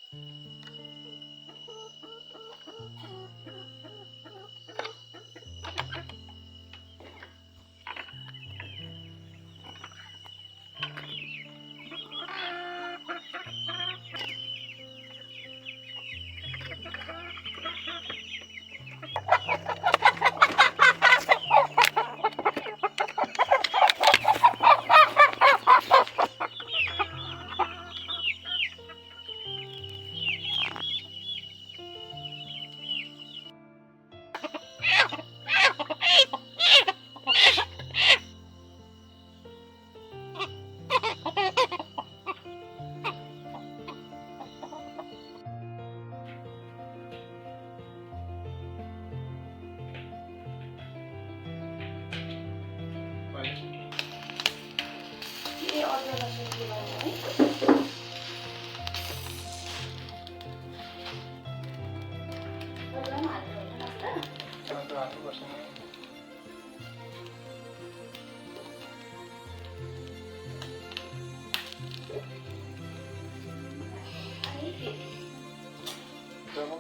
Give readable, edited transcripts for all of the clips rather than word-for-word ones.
Jom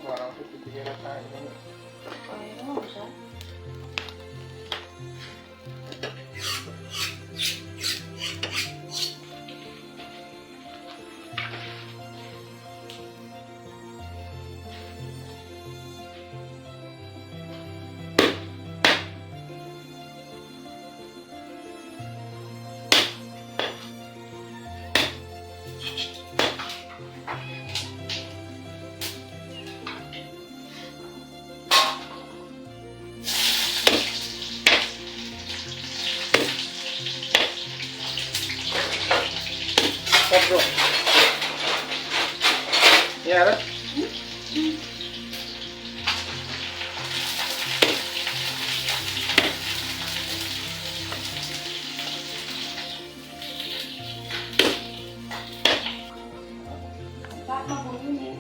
barang tu kita letak ini. Oh, bisa. Bro. Ya ada? Pak mau bunyi.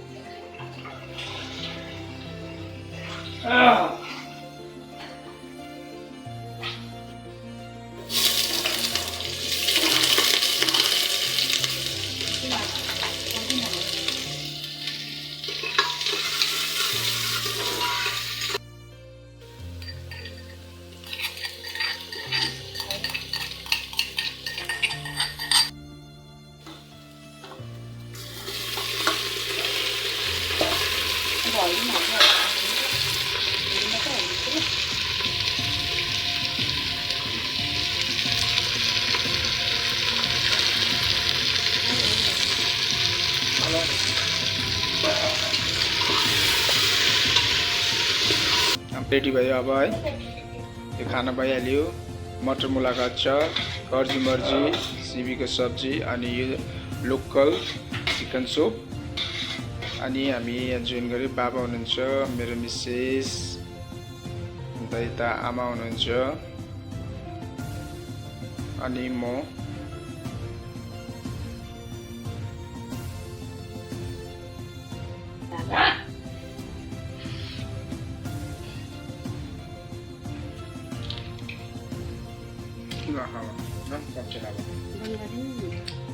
Ready भयो अब है यो खाना भइहाल्यो मटर मुलाको अचार कर्जी मर्जी सिमीको सब्जी अनि यो लोकल चिकन सुप अनि हामी यहाँ जोइन गऱ्यो बाबा हुनुहुन्छ मेरो मिसेस अन्त यता आमा हुनुहुन्छ अनि म Nggak, nggak, nggak, nggak, nggak,